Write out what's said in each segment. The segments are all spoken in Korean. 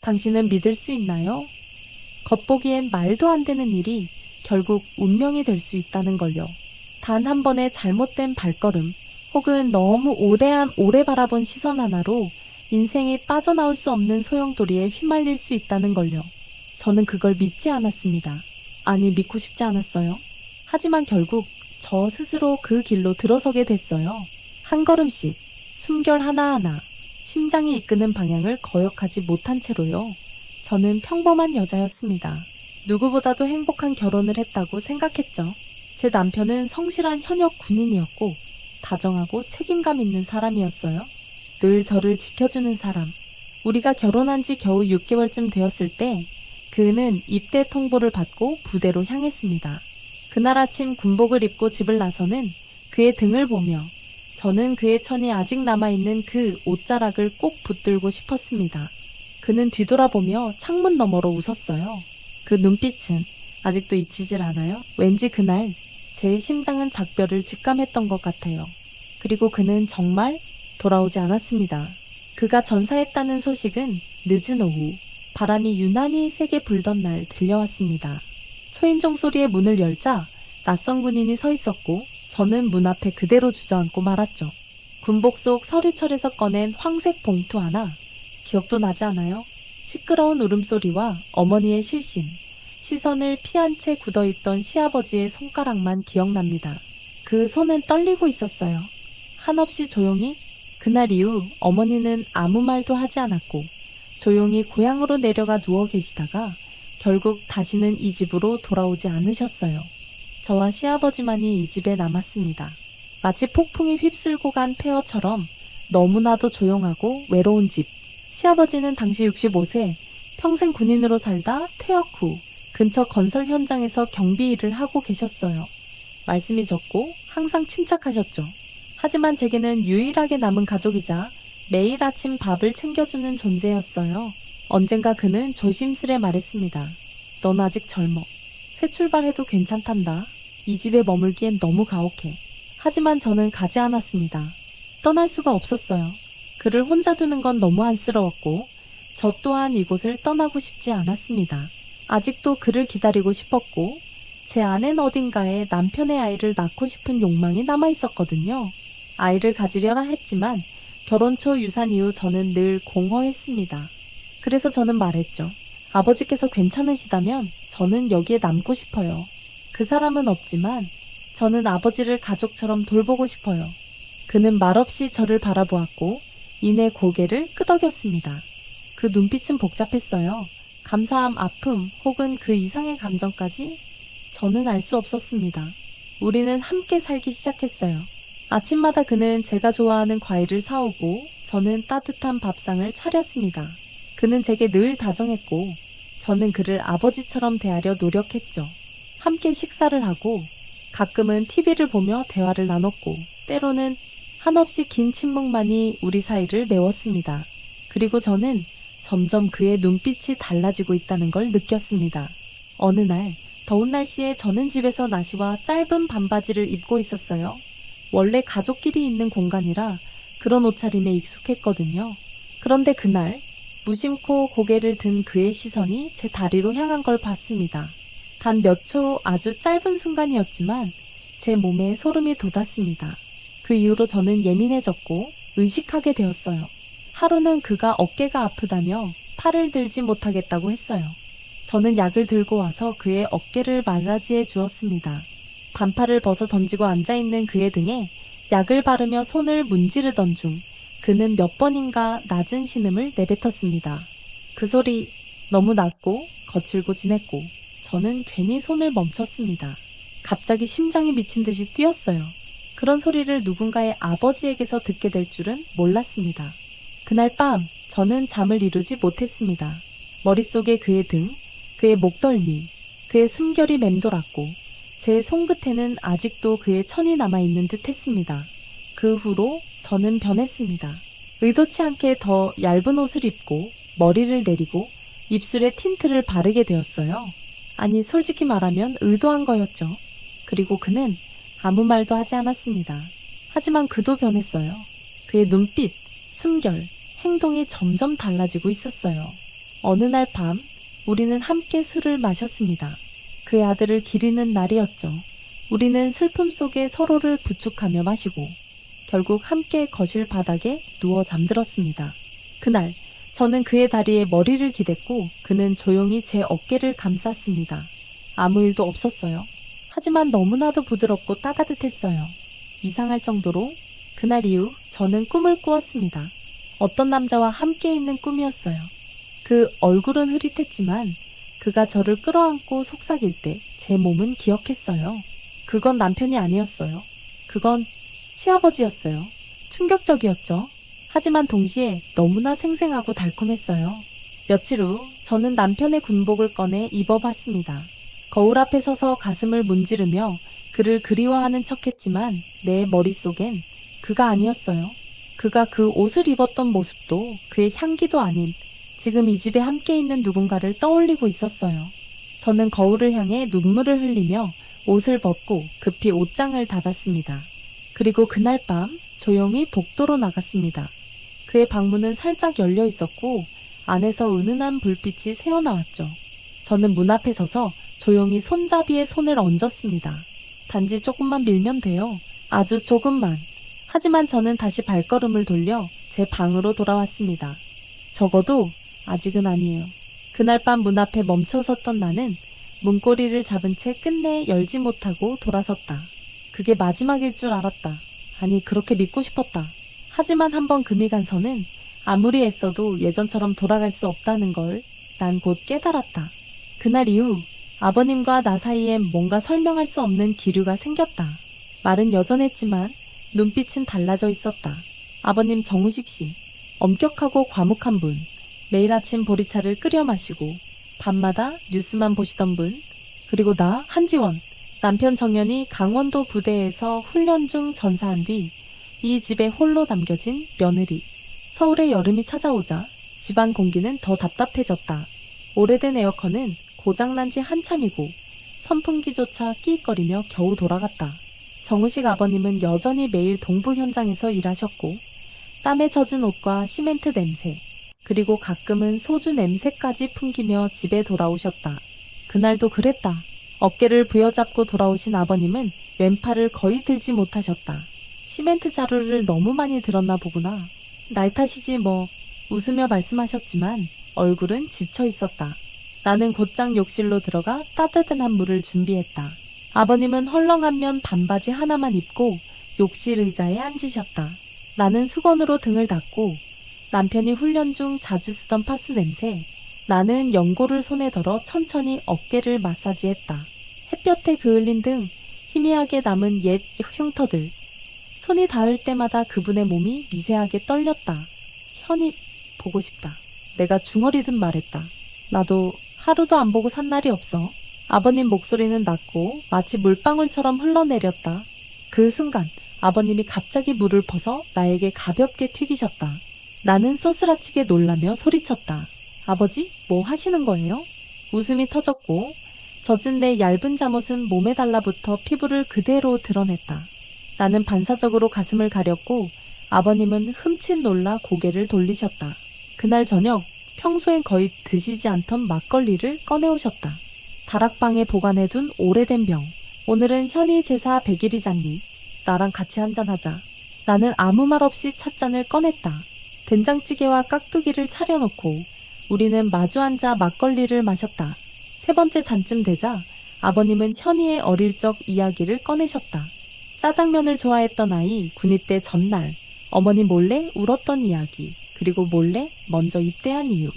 당신은 믿을 수 있나요? 겉보기엔 말도 안 되는 일이 결국 운명이 될 수 있다는 걸요. 단 한 번의 잘못된 발걸음 혹은 너무 오래 바라본 시선 하나로 인생이 빠져나올 수 없는 소용돌이에 휘말릴 수 있다는 걸요. 저는 그걸 믿지 않았습니다. 아니, 믿고 싶지 않았어요. 하지만 결국 저 스스로 그 길로 들어서게 됐어요. 한 걸음씩, 숨결 하나하나, 심장이 이끄는 방향을 거역하지 못한 채로요. 저는 평범한 여자였습니다. 누구보다도 행복한 결혼을 했다고 생각했죠. 제 남편은 성실한 현역 군인이었고 다정하고 책임감 있는 사람이었어요. 늘 저를 지켜주는 사람. 우리가 결혼한 지 겨우 6개월쯤 되었을 때 그는 입대 통보를 받고 부대로 향했습니다. 그날 아침 군복을 입고 집을 나서는 그의 등을 보며 저는 그의 천이 아직 남아있는 그 옷자락을 꼭 붙들고 싶었습니다. 그는 뒤돌아보며 창문 너머로 웃었어요. 그 눈빛은 아직도 잊히질 않아요. 왠지 그날 제 심장은 작별을 직감했던 것 같아요. 그리고 그는 정말 돌아오지 않았습니다. 그가 전사했다는 소식은 늦은 오후 바람이 유난히 세게 불던 날 들려왔습니다. 초인종 소리에 문을 열자 낯선 군인이 서 있었고 저는 문 앞에 그대로 주저앉고 말았죠. 군복 속 서류철에서 꺼낸 황색 봉투 하나. 기억도 나지 않아요? 시끄러운 울음소리와 어머니의 실신, 시선을 피한 채 굳어있던 시아버지의 손가락만 기억납니다. 그 손은 떨리고 있었어요. 한없이 조용히. 그날 이후 어머니는 아무 말도 하지 않았고 조용히 고향으로 내려가 누워 계시다가 결국 다시는 이 집으로 돌아오지 않으셨어요. 저와 시아버지만이 이 집에 남았습니다. 마치 폭풍이 휩쓸고 간 폐허처럼 너무나도 조용하고 외로운 집. 시아버지는 당시 65세, 평생 군인으로 살다 퇴역 후 근처 건설 현장에서 경비 일을 하고 계셨어요. 말씀이 적고 항상 침착하셨죠. 하지만 제게는 유일하게 남은 가족이자 매일 아침 밥을 챙겨주는 존재였어요. 언젠가 그는 조심스레 말했습니다. 넌 아직 젊어. 새 출발해도 괜찮단다. 이 집에 머물기엔 너무 가혹해. 하지만 저는 가지 않았습니다. 떠날 수가 없었어요. 그를 혼자 두는 건 너무 안쓰러웠고 저 또한 이곳을 떠나고 싶지 않았습니다. 아직도 그를 기다리고 싶었고 제 안엔 어딘가에 남편의 아이를 낳고 싶은 욕망이 남아있었거든요. 아이를 가지려나 했지만 결혼 초 유산 이후 저는 늘 공허했습니다. 그래서 저는 말했죠. 아버지께서 괜찮으시다면 저는 여기에 남고 싶어요. 그 사람은 없지만 저는 아버지를 가족처럼 돌보고 싶어요. 그는 말없이 저를 바라보았고 이내 고개를 끄덕였습니다. 그 눈빛은 복잡했어요. 감사함, 아픔 혹은 그 이상의 감정까지 저는 알 수 없었습니다. 우리는 함께 살기 시작했어요. 아침마다 그는 제가 좋아하는 과일을 사오고 저는 따뜻한 밥상을 차렸습니다. 그는 제게 늘 다정했고 저는 그를 아버지처럼 대하려 노력했죠. 함께 식사를 하고 가끔은 TV를 보며 대화를 나눴고 때로는 한없이 긴 침묵만이 우리 사이를 메웠습니다. 그리고 저는 점점 그의 눈빛이 달라지고 있다는 걸 느꼈습니다. 어느 날 더운 날씨에 저는 집에서 나시와 짧은 반바지를 입고 있었어요. 원래 가족끼리 있는 공간이라 그런 옷차림에 익숙했거든요. 그런데 그날 무심코 고개를 든 그의 시선이 제 다리로 향한 걸 봤습니다. 단 몇 초 아주 짧은 순간이었지만 제 몸에 소름이 돋았습니다. 그 이후로 저는 예민해졌고 의식하게 되었어요. 하루는 그가 어깨가 아프다며 팔을 들지 못하겠다고 했어요. 저는 약을 들고 와서 그의 어깨를 마사지해 주었습니다. 반팔을 벗어 던지고 앉아있는 그의 등에 약을 바르며 손을 문지르던 중 그는 몇 번인가 낮은 신음을 내뱉었습니다. 그 소리 너무 낮고 거칠고 진했고 저는 괜히 손을 멈췄습니다. 갑자기 심장이 미친 듯이 뛰었어요. 그런 소리를 누군가의 아버지에게서 듣게 될 줄은 몰랐습니다. 그날 밤 저는 잠을 이루지 못했습니다. 머릿속에 그의 등, 그의 목덜미, 그의 숨결이 맴돌았고 제 손끝에는 아직도 그의 천이 남아있는 듯 했습니다. 그 후로 저는 변했습니다. 의도치 않게 더 얇은 옷을 입고 머리를 내리고 입술에 틴트를 바르게 되었어요. 아니, 솔직히 말하면 의도한 거였죠. 그리고 그는 아무 말도 하지 않았습니다. 하지만 그도 변했어요. 그의 눈빛, 숨결, 행동이 점점 달라지고 있었어요. 어느 날 밤, 우리는 함께 술을 마셨습니다. 그의 아들을 기리는 날이었죠. 우리는 슬픔 속에 서로를 부축하며 마시고 결국 함께 거실 바닥에 누워 잠들었습니다. 그날 저는 그의 다리에 머리를 기댔고 그는 조용히 제 어깨를 감쌌습니다. 아무 일도 없었어요. 하지만 너무나도 부드럽고 따뜻했어요. 이상할 정도로 그날 이후 저는 꿈을 꾸었습니다. 어떤 남자와 함께 있는 꿈이었어요. 그 얼굴은 흐릿했지만 그가 저를 끌어안고 속삭일 때 제 몸은 기억했어요. 그건 남편이 아니었어요. 그건 시아버지였어요. 충격적이었죠. 하지만 동시에 너무나 생생하고 달콤했어요. 며칠 후 저는 남편의 군복을 꺼내 입어봤습니다. 거울 앞에 서서 가슴을 문지르며 그를 그리워하는 척했지만 내 머릿속엔 그가 아니었어요. 그가 그 옷을 입었던 모습도 그의 향기도 아닌 지금 이 집에 함께 있는 누군가를 떠올리고 있었어요. 저는 거울을 향해 눈물을 흘리며 옷을 벗고 급히 옷장을 닫았습니다. 그리고 그날 밤 조용히 복도로 나갔습니다. 그의 방문은 살짝 열려 있었고 안에서 은은한 불빛이 새어나왔죠. 저는 문 앞에 서서 조용히 손잡이에 손을 얹었습니다. 단지 조금만 밀면 돼요. 아주 조금만. 하지만 저는 다시 발걸음을 돌려 제 방으로 돌아왔습니다. 적어도 아직은 아니에요. 그날 밤 문 앞에 멈춰섰던 나는 문고리를 잡은 채 끝내 열지 못하고 돌아섰다. 그게 마지막일 줄 알았다. 아니, 그렇게 믿고 싶었다. 하지만 한번 금이 간 선은 아무리 애써도 예전처럼 돌아갈 수 없다는 걸 난 곧 깨달았다. 그날 이후 아버님과 나 사이엔 뭔가 설명할 수 없는 기류가 생겼다. 말은 여전했지만 눈빛은 달라져 있었다. 아버님 정우식 씨, 엄격하고 과묵한 분, 매일 아침 보리차를 끓여 마시고 밤마다 뉴스만 보시던 분, 그리고 나 한지원, 남편 정연이 강원도 부대에서 훈련 중 전사한 뒤 이 집에 홀로 남겨진 며느리. 서울의 여름이 찾아오자 집안 공기는 더 답답해졌다. 오래된 에어컨은 고장난 지 한참이고 선풍기조차 끼익거리며 겨우 돌아갔다. 정우식 아버님은 여전히 매일 동부 현장에서 일하셨고 땀에 젖은 옷과 시멘트 냄새, 그리고 가끔은 소주 냄새까지 풍기며 집에 돌아오셨다. 그날도 그랬다. 어깨를 부여잡고 돌아오신 아버님은 왼팔을 거의 들지 못하셨다. 시멘트 자루를 너무 많이 들었나 보구나. 날 탓이지 뭐, 웃으며 말씀하셨지만 얼굴은 지쳐 있었다. 나는 곧장 욕실로 들어가 따뜻한 물을 준비했다. 아버님은 헐렁한 면 반바지 하나만 입고 욕실 의자에 앉으셨다. 나는 수건으로 등을 닦고 남편이 훈련 중 자주 쓰던 파스 냄새, 나는 연고를 손에 덜어 천천히 어깨를 마사지했다. 햇볕에 그을린 등 희미하게 남은 옛 흉터들. 손이 닿을 때마다 그분의 몸이 미세하게 떨렸다. 현이 보고 싶다. 내가 중얼이듯 말했다. 나도 하루도 안 보고 산 날이 없어. 아버님 목소리는 낮고 마치 물방울처럼 흘러내렸다. 그 순간 아버님이 갑자기 물을 퍼서 나에게 가볍게 튀기셨다. 나는 쏘스라치게 놀라며 소리쳤다. 아버지, 뭐 하시는 거예요? 웃음이 터졌고 젖은 내 얇은 잠옷은 몸에 달라붙어 피부를 그대로 드러냈다. 나는 반사적으로 가슴을 가렸고 아버님은 흠칫 놀라 고개를 돌리셨다. 그날 저녁 평소엔 거의 드시지 않던 막걸리를 꺼내오셨다. 다락방에 보관해둔 오래된 병. 오늘은 현이 제사 100일이잖니. 나랑 같이 한잔하자. 나는 아무 말 없이 찻잔을 꺼냈다. 된장찌개와 깍두기를 차려놓고 우리는 마주 앉아 막걸리를 마셨다. 세 번째 잔쯤 되자 아버님은 현이의 어릴 적 이야기를 꺼내셨다. 짜장면을 좋아했던 아이 군입대 전날 어머니 몰래 울었던 이야기, 그리고 몰래 먼저 입대한 이유.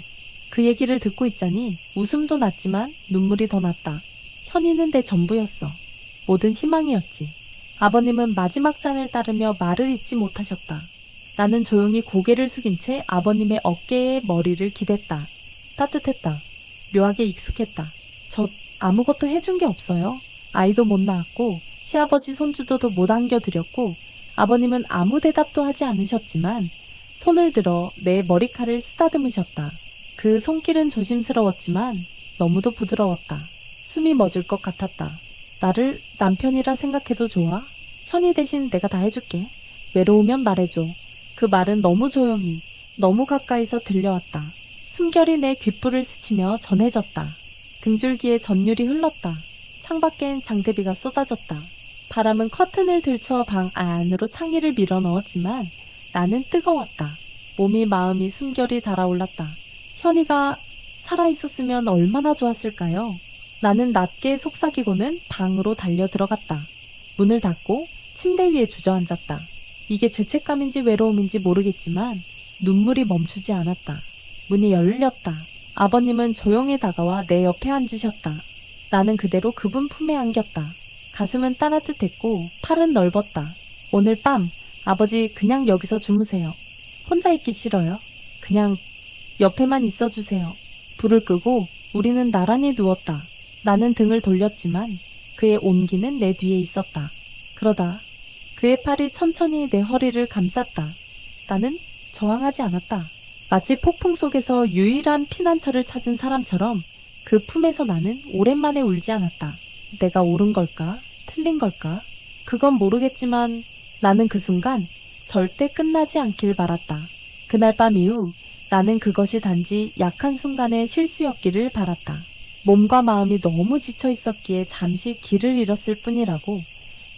그 얘기를 듣고 있자니 웃음도 났지만 눈물이 더 났다. 현이는 내 전부였어. 모든 희망이었지. 아버님은 마지막 잔을 따르며 말을 잇지 못하셨다. 나는 조용히 고개를 숙인 채 아버님의 어깨에 머리를 기댔다. 따뜻했다. 묘하게 익숙했다. 저 아무것도 해준 게 없어요. 아이도 못 낳았고 시아버지 손주도도 못 안겨드렸고 아버님은 아무 대답도 하지 않으셨지만 손을 들어 내 머리칼을 쓰다듬으셨다. 그 손길은 조심스러웠지만 너무도 부드러웠다. 숨이 멎을 것 같았다. 나를 남편이라 생각해도 좋아? 현이 대신 내가 다 해줄게. 외로우면 말해줘. 그 말은 너무 조용히, 너무 가까이서 들려왔다. 숨결이 내 귓불을 스치며 전해졌다. 등줄기에 전율이 흘렀다. 창밖엔 장대비가 쏟아졌다. 바람은 커튼을 들쳐 방 안으로 창의를 밀어 넣었지만 나는 뜨거웠다. 몸이 마음이 숨결이 달아올랐다. 현이가 살아있었으면 얼마나 좋았을까요? 나는 낮게 속삭이고는 방으로 달려 들어갔다. 문을 닫고 침대 위에 주저앉았다. 이게 죄책감인지 외로움인지 모르겠지만 눈물이 멈추지 않았다. 문이 열렸다. 아버님은 조용히 다가와 내 옆에 앉으셨다. 나는 그대로 그분 품에 안겼다. 가슴은 따뜻했고 팔은 넓었다. 오늘 밤 아버지 그냥 여기서 주무세요. 혼자 있기 싫어요. 그냥 옆에만 있어주세요. 불을 끄고 우리는 나란히 누웠다. 나는 등을 돌렸지만 그의 온기는 내 뒤에 있었다. 그러다 그의 팔이 천천히 내 허리를 감쌌다. 나는 저항하지 않았다. 마치 폭풍 속에서 유일한 피난처를 찾은 사람처럼 그 품에서 나는 오랜만에 울지 않았다. 내가 옳은 걸까? 틀린 걸까? 그건 모르겠지만 나는 그 순간 절대 끝나지 않길 바랐다. 그날 밤 이후 나는 그것이 단지 약한 순간의 실수였기를 바랐다. 몸과 마음이 너무 지쳐 있었기에 잠시 길을 잃었을 뿐이라고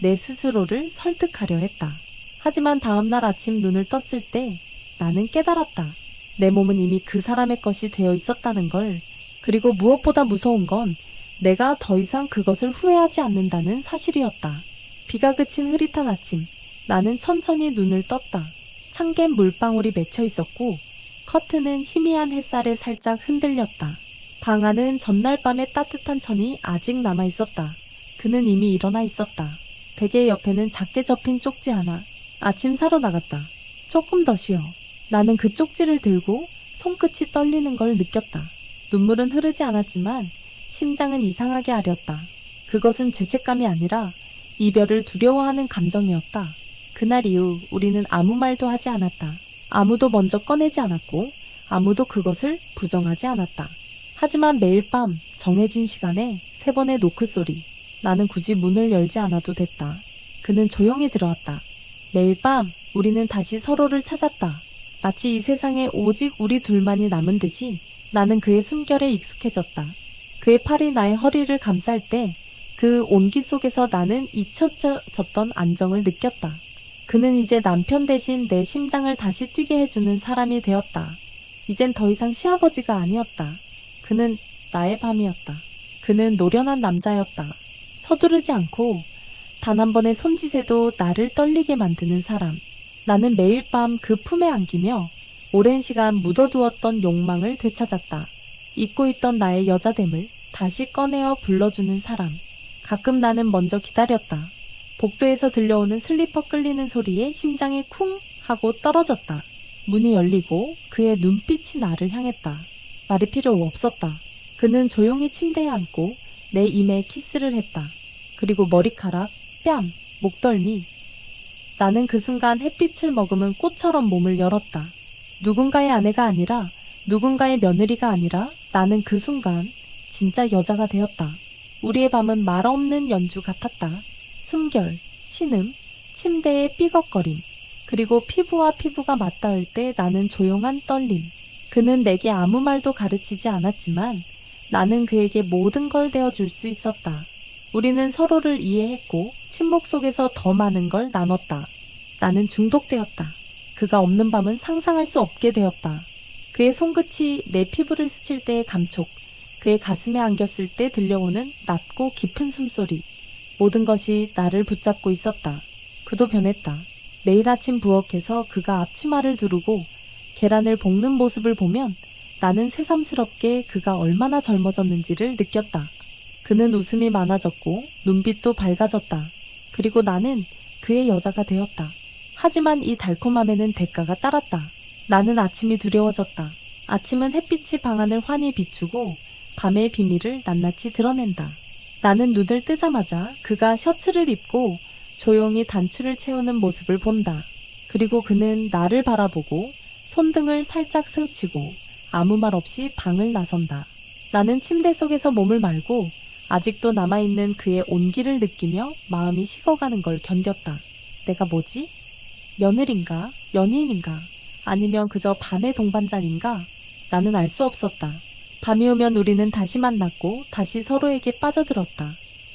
내 스스로를 설득하려 했다. 하지만 다음날 아침 눈을 떴을 때 나는 깨달았다. 내 몸은 이미 그 사람의 것이 되어 있었다는 걸. 그리고 무엇보다 무서운 건 내가 더 이상 그것을 후회하지 않는다는 사실이었다. 비가 그친 흐릿한 아침, 나는 천천히 눈을 떴다. 창겐 물방울이 맺혀 있었고 커튼은 희미한 햇살에 살짝 흔들렸다. 방 안은 전날 밤의 따뜻한 천이 아직 남아 있었다. 그는 이미 일어나 있었다. 베개 옆에는 작게 접힌 쪽지 하나. 아침 사러 나갔다. 조금 더 쉬어. 나는 그 쪽지를 들고 손끝이 떨리는 걸 느꼈다. 눈물은 흐르지 않았지만 심장은 이상하게 아렸다. 그것은 죄책감이 아니라 이별을 두려워하는 감정이었다. 그날 이후 우리는 아무 말도 하지 않았다. 아무도 먼저 꺼내지 않았고 아무도 그것을 부정하지 않았다. 하지만 매일 밤 정해진 시간에 3번의 노크 소리. 나는 굳이 문을 열지 않아도 됐다. 그는 조용히 들어왔다. 매일 밤 우리는 다시 서로를 찾았다. 마치 이 세상에 오직 우리 둘만이 남은 듯이 나는 그의 숨결에 익숙해졌다. 그의 팔이 나의 허리를 감쌀 때 그 온기 속에서 나는 잊혀졌던 안정을 느꼈다. 그는 이제 남편 대신 내 심장을 다시 뛰게 해주는 사람이 되었다. 이젠 더 이상 시아버지가 아니었다. 그는 나의 밤이었다. 그는 노련한 남자였다. 서두르지 않고 단 한 번의 손짓에도 나를 떨리게 만드는 사람. 나는 매일 밤 그 품에 안기며 오랜 시간 묻어두었던 욕망을 되찾았다. 잊고 있던 나의 여자됨을 다시 꺼내어 불러주는 사람. 가끔 나는 먼저 기다렸다. 복도에서 들려오는 슬리퍼 끌리는 소리에 심장이 쿵 하고 떨어졌다. 문이 열리고 그의 눈빛이 나를 향했다. 말이 필요 없었다. 그는 조용히 침대에 앉고 내 이마에 키스를 했다. 그리고 머리카락, 뺨, 목덜미. 나는 그 순간 햇빛을 머금은 꽃처럼 몸을 열었다. 누군가의 아내가 아니라 누군가의 며느리가 아니라 나는 그 순간 진짜 여자가 되었다. 우리의 밤은 말없는 연주 같았다. 숨결, 신음, 침대의 삐걱거림, 그리고 피부와 피부가 맞닿을 때 나는 조용한 떨림. 그는 내게 아무 말도 가르치지 않았지만 나는 그에게 모든 걸 되어줄 수 있었다. 우리는 서로를 이해했고 침묵 속에서 더 많은 걸 나눴다. 나는 중독되었다. 그가 없는 밤은 상상할 수 없게 되었다. 그의 손끝이 내 피부를 스칠 때의 감촉, 그의 가슴에 안겼을 때 들려오는 낮고 깊은 숨소리. 모든 것이 나를 붙잡고 있었다. 그도 변했다. 매일 아침 부엌에서 그가 앞치마를 두르고 계란을 볶는 모습을 보면 나는 새삼스럽게 그가 얼마나 젊어졌는지를 느꼈다. 그는 웃음이 많아졌고 눈빛도 밝아졌다. 그리고 나는 그의 여자가 되었다. 하지만 이 달콤함에는 대가가 따랐다. 나는 아침이 두려워졌다. 아침은 햇빛이 방 안을 환히 비추고 밤의 비밀을 낱낱이 드러낸다. 나는 눈을 뜨자마자 그가 셔츠를 입고 조용히 단추를 채우는 모습을 본다. 그리고 그는 나를 바라보고 손등을 살짝 스치고 아무 말 없이 방을 나선다. 나는 침대 속에서 몸을 말고 아직도 남아있는 그의 온기를 느끼며 마음이 식어가는 걸 견뎠다. 내가 뭐지? 며느린가? 연인인가? 아니면 그저 밤의 동반자인가? 나는 알 수 없었다. 밤이 오면 우리는 다시 만났고 다시 서로에게 빠져들었다.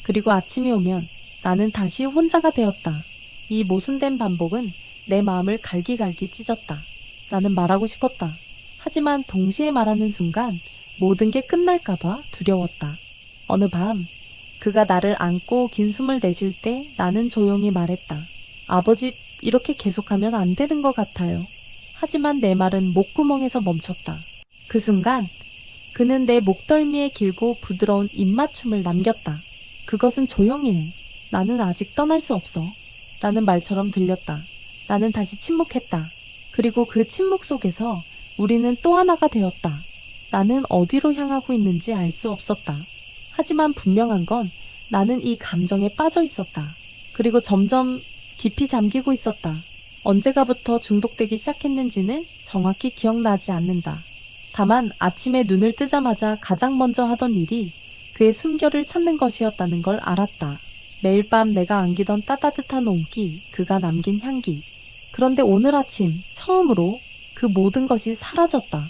그리고 아침이 오면 나는 다시 혼자가 되었다. 이 모순된 반복은 내 마음을 갈기갈기 찢었다. 나는 말하고 싶었다. 하지만 동시에 말하는 순간 모든 게 끝날까봐 두려웠다. 어느 밤 그가 나를 안고 긴 숨을 내쉴 때 나는 조용히 말했다. 아버지, 이렇게 계속하면 안 되는 것 같아요. 하지만 내 말은 목구멍에서 멈췄다. 그 순간 그는 내 목덜미에 길고 부드러운 입맞춤을 남겼다. 그것은 조용히 해. 나는 아직 떠날 수 없어. 라는 말처럼 들렸다. 나는 다시 침묵했다. 그리고 그 침묵 속에서 우리는 또 하나가 되었다. 나는 어디로 향하고 있는지 알 수 없었다. 하지만 분명한 건 나는 이 감정에 빠져 있었다. 그리고 점점 깊이 잠기고 있었다. 언제가부터 중독되기 시작했는지는 정확히 기억나지 않는다. 다만 아침에 눈을 뜨자마자 가장 먼저 하던 일이 그의 숨결을 찾는 것이었다는 걸 알았다. 매일 밤 내가 안기던 따뜻한 온기, 그가 남긴 향기. 그런데 오늘 아침 처음으로 그 모든 것이 사라졌다.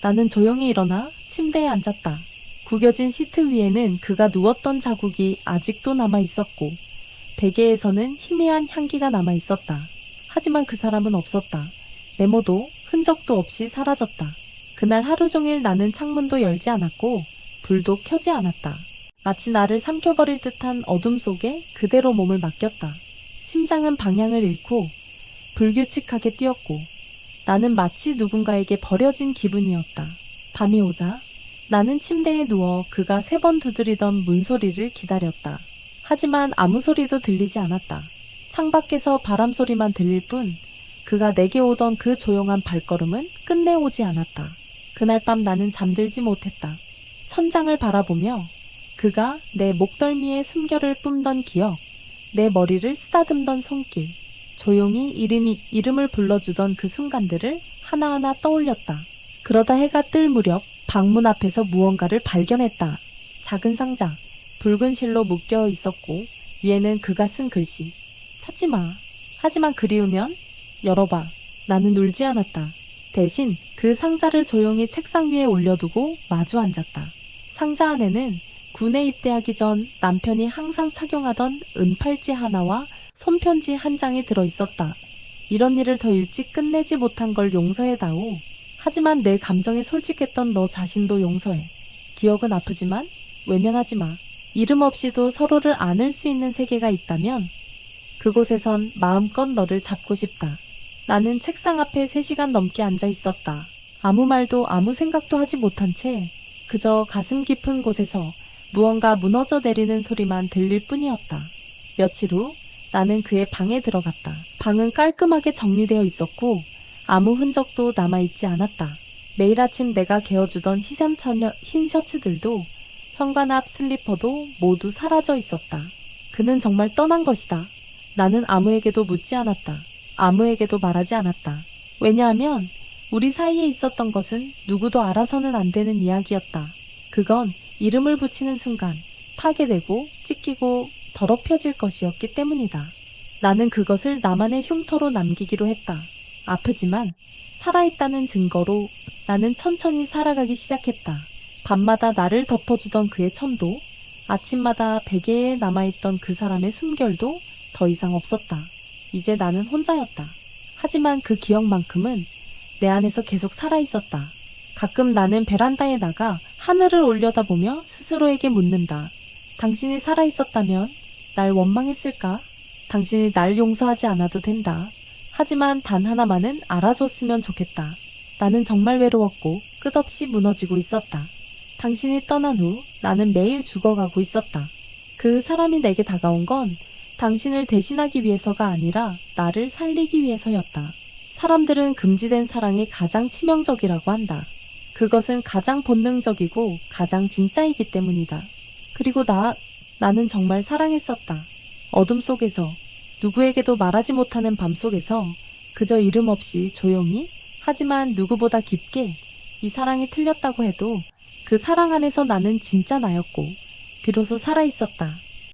나는 조용히 일어나 침대에 앉았다. 구겨진 시트 위에는 그가 누웠던 자국이 아직도 남아 있었고 베개에서는 희미한 향기가 남아 있었다. 하지만 그 사람은 없었다. 메모도 흔적도 없이 사라졌다. 그날 하루 종일 나는 창문도 열지 않았고 불도 켜지 않았다. 마치 나를 삼켜버릴 듯한 어둠 속에 그대로 몸을 맡겼다. 심장은 방향을 잃고 불규칙하게 뛰었고 나는 마치 누군가에게 버려진 기분이었다. 밤이 오자 나는 침대에 누워 그가 3번 두드리던 문소리를 기다렸다. 하지만 아무 소리도 들리지 않았다. 창밖에서 바람 소리만 들릴 뿐 그가 내게 오던 그 조용한 발걸음은 끝내 오지 않았다. 그날 밤 나는 잠들지 못했다. 천장을 바라보며 그가 내 목덜미에 숨결을 뿜던 기억, 내 머리를 쓰다듬던 손길, 조용히 이름을 불러주던 그 순간들을 하나하나 떠올렸다. 그러다 해가 뜰 무렵 방문 앞에서 무언가를 발견했다. 작은 상자, 붉은 실로 묶여 있었고 위에는 그가 쓴 글씨. 찾지 마. 하지만 그리우면 열어봐. 나는 울지 않았다. 대신 그 상자를 조용히 책상 위에 올려두고 마주 앉았다. 상자 안에는 군에 입대하기 전 남편이 항상 착용하던 은팔찌 하나와 손편지 한 장이 들어있었다. 이런 일을 더 일찍 끝내지 못한 걸 용서해다오. 하지만 내 감정에 솔직했던 너 자신도 용서해. 기억은 아프지만 외면하지 마. 이름 없이도 서로를 안을 수 있는 세계가 있다면 그곳에선 마음껏 너를 잡고 싶다. 나는 책상 앞에 3시간 넘게 앉아 있었다. 아무 말도 아무 생각도 하지 못한 채 그저 가슴 깊은 곳에서 무언가 무너져 내리는 소리만 들릴 뿐이었다. 며칠 후 나는 그의 방에 들어갔다. 방은 깔끔하게 정리되어 있었고 아무 흔적도 남아있지 않았다. 매일 아침 내가 개어주던 흰 셔츠들도 현관 앞 슬리퍼도 모두 사라져 있었다. 그는 정말 떠난 것이다. 나는 아무에게도 묻지 않았다. 아무에게도 말하지 않았다. 왜냐하면 우리 사이에 있었던 것은 누구도 알아서는 안 되는 이야기였다. 그건 이름을 붙이는 순간 파괴되고 찢기고 더럽혀질 것이었기 때문이다. 나는 그것을 나만의 흉터로 남기기로 했다. 아프지만 살아있다는 증거로 나는 천천히 살아가기 시작했다. 밤마다 나를 덮어주던 그의 천도, 아침마다 베개에 남아있던 그 사람의 숨결도 더 이상 없었다. 이제 나는 혼자였다. 하지만 그 기억만큼은 내 안에서 계속 살아있었다. 가끔 나는 베란다에 나가 하늘을 올려다보며 스스로에게 묻는다. 당신이 살아있었다면 날 원망했을까? 당신이 날 용서하지 않아도 된다. 하지만 단 하나만은 알아줬으면 좋겠다. 나는 정말 외로웠고 끝없이 무너지고 있었다. 당신이 떠난 후 나는 매일 죽어가고 있었다. 그 사람이 내게 다가온 건 당신을 대신하기 위해서가 아니라 나를 살리기 위해서였다. 사람들은 금지된 사랑이 가장 치명적이라고 한다. 그것은 가장 본능적이고 가장 진짜이기 때문이다. 그리고 나는 정말 사랑했었다. 어둠 속에서, 누구에게도 말하지 못하는 밤 속에서 그저 이름 없이 조용히, 하지만 누구보다 깊게 이 사랑이 틀렸다고 해도 그 사랑 안에서 나는 진짜 나였고 비로소 살아있었다.